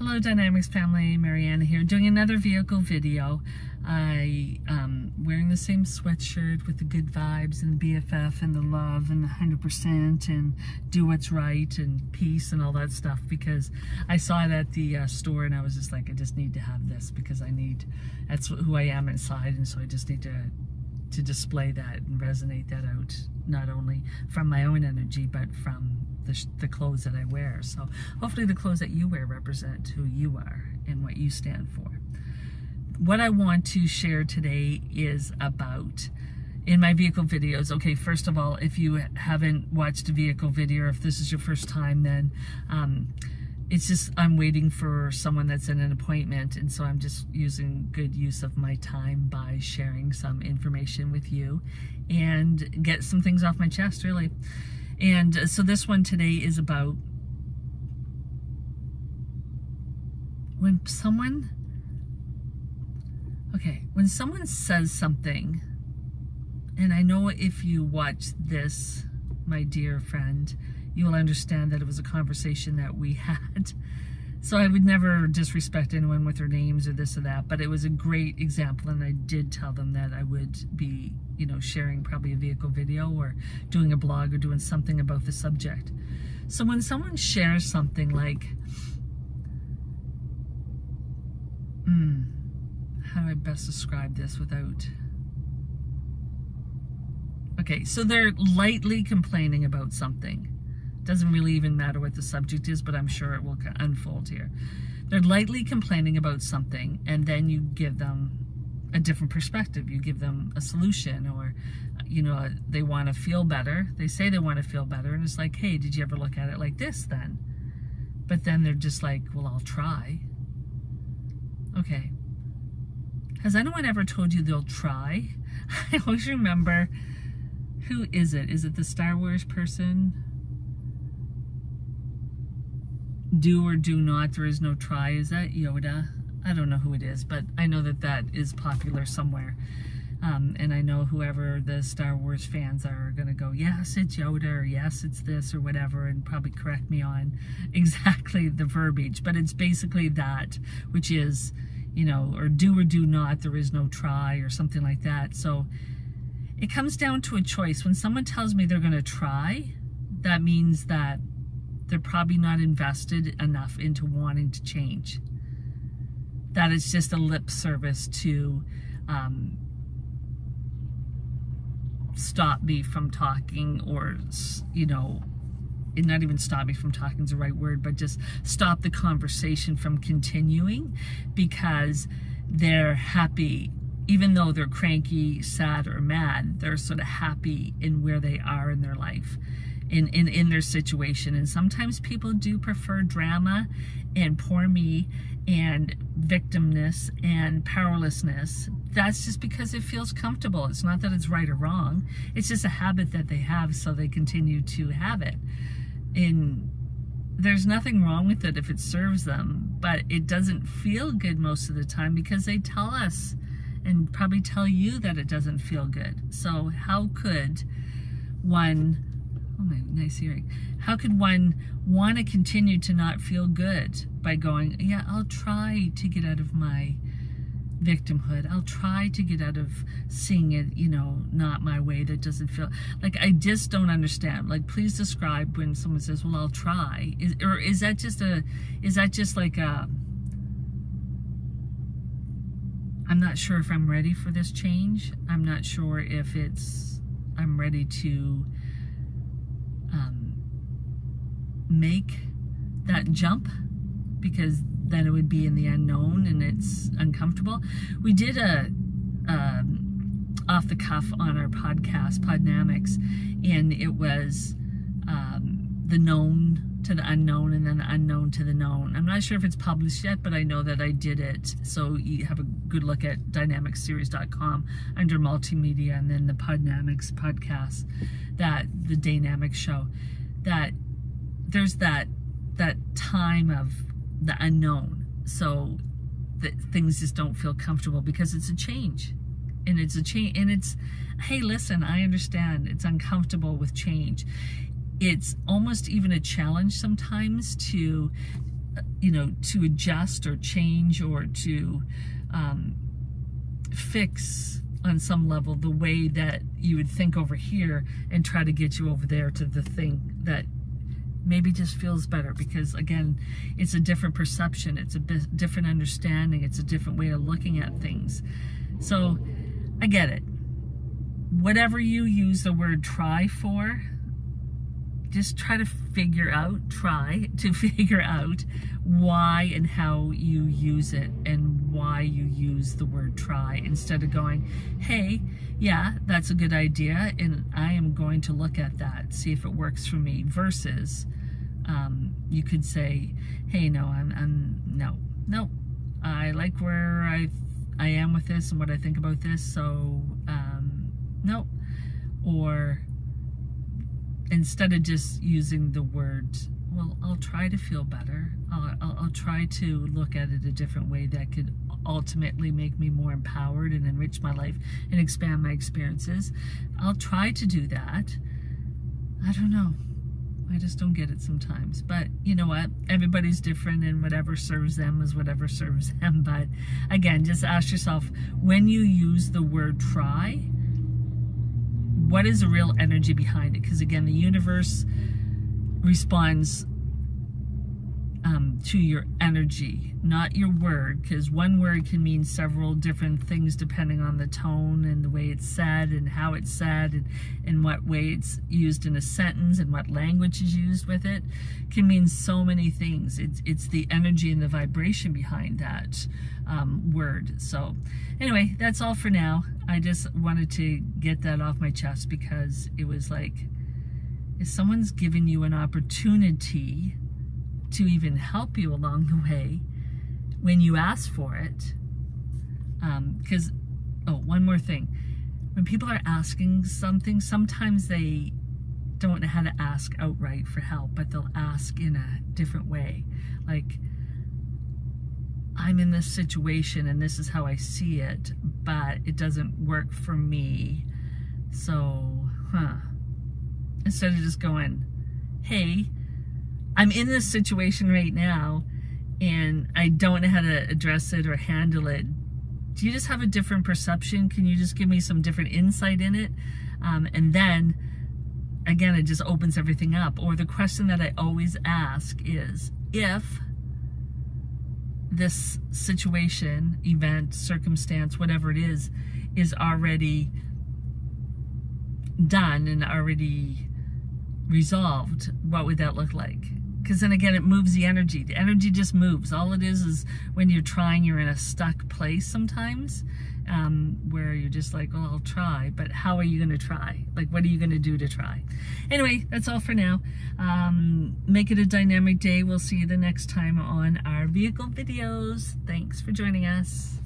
Hello Dynamics family, Marianne here, doing another vehicle video. Wearing the same sweatshirt with the good vibes and the BFF and the love and the 100% and do what's right and peace and all that stuff, because I saw it at the store and I was just like, I just need to have this because that's who I am inside, and so I just need to display that and resonate that out, not only from my own energy but from the clothes that I wear. So hopefully the clothes that you wear represent who you are and what you stand for. What I want to share today is about, in my vehicle videos, okay, first of all, if you haven't watched a vehicle video, or if this is your first time, then it's just, I'm waiting for someone that's in an appointment, and so I'm just using good use of my time by sharing some information with you and get some things off my chest, really. And so this one today is about when someone says something, and I know if you watch this, my dear friend, you will understand that it was a conversation that we had. So I would never disrespect anyone with their names or this or that, but it was a great example, and I did tell them that I would be, you know, sharing probably a vehicle video or doing a blog or doing something about the subject. So when someone shares something like, how do I best describe this without... Okay, so they're lightly complaining about something. Doesn't really even matter what the subject is, but I'm sure it will unfold here. They're lightly complaining about something, and then you give them a different perspective. You give them a solution, or, you know, they want to feel better. They say they want to feel better, and it's like, hey, did you ever look at it like this then? But then they're just like, well, I'll try. Okay. Has anyone ever told you they'll try? I always remember, who is it? Is it the Star Wars person? Do or do not, there is no try. Is that Yoda? I don't know who it is, but I know that that is popular somewhere. And I know whoever the Star Wars fans are going to go, yes, it's Yoda, or yes, it's this, or whatever, and probably correct me on exactly the verbiage. But it's basically that, which is, you know, or do not, there is no try, or something like that. So it comes down to a choice. When someone tells me they're going to try, that means that they're probably not invested enough into wanting to change. That it's just a lip service to stop me from talking, or, you know, not even stop me from talking is the right word, but just stop the conversation from continuing because they're happy. Even though they're cranky, sad, or mad, they're sort of happy in where they are in their life. In their situation. And sometimes people do prefer drama and poor me and victimness and powerlessness. That's just because it feels comfortable. It's not that it's right or wrong. It's just a habit that they have, so they continue to have it. And there's nothing wrong with it if it serves them, but it doesn't feel good most of the time because they tell us and probably tell you that it doesn't feel good. So how could one... Oh, my nice hearing. How could one want to continue to not feel good by going, yeah, I'll try to get out of my victimhood. I'll try to get out of seeing it, you know, not my way, that doesn't feel... Like, I just don't understand. Like, please describe when someone says, well, I'll try. Is that just like a... I'm not sure if I'm ready for this change. I'm not sure if I'm ready to... make that jump, because then it would be in the unknown and it's uncomfortable. We did a off the cuff on our podcast, Podnamics, and it was the known to the unknown and then the unknown to the known. I'm not sure if it's published yet, but I know that I did it. So you have a good look at dynamicseries.com under multimedia, and then the Podnamics podcast, that the Dynamic show, that there's that time of the unknown, so that things just don't feel comfortable because it's a change. And it's a change, and it's, hey, listen, I understand it's uncomfortable with change. It's almost even a challenge sometimes to you know, to adjust or change or to fix on some level the way that you would think over here and try to get you over there to the thing that maybe just feels better, because again, it's a different perception, it's a different understanding, it's a different way of looking at things. So I get it. Whatever you use the word try for, just try to figure out why and how you use it and why you use the word try, instead of going, hey, yeah, that's a good idea and I am going to look at that, see if it works for me, versus you could say, hey, no, no, I like where I am with this and what I think about this, so no. Or instead of just using the word, well, I'll try to feel better, I'll try to look at it a different way that could ultimately make me more empowered and enrich my life and expand my experiences. I'll try to do that. I don't know. I just don't get it sometimes. But you know what? Everybody's different, and whatever serves them is whatever serves them. But again, just ask yourself, when you use the word try, what is the real energy behind it? Because again, the universe responds to your energy, not your word, because one word can mean several different things depending on the tone and the way it's said and how it's said and in what way it's used in a sentence and what language is used with it. Can mean so many things. It's the energy and the vibration behind that word. So anyway, that's all for now. I just wanted to get that off my chest, because it was like, if someone's given you an opportunity to even help you along the way when you ask for it, because, oh, one more thing. When people are asking something, sometimes they don't know how to ask outright for help, but they'll ask in a different way. Like, I'm in this situation and this is how I see it, but it doesn't work for me. So, instead of just going, hey, I'm in this situation right now and I don't know how to address it or handle it. Do you just have a different perception? Can you just give me some different insight in it? And then, again, it just opens everything up. Or the question that I always ask is, if this situation, event, circumstance, whatever it is already done and already resolved, what would that look like? Because then again, it moves the energy. The energy just moves. All it is when you're trying, you're in a stuck place sometimes, where you're just like, well, I'll try, but how are you going to try? Like, what are you going to do to try? Anyway, that's all for now. Make it a dynamic day. We'll see you the next time on our vehicle videos. Thanks for joining us.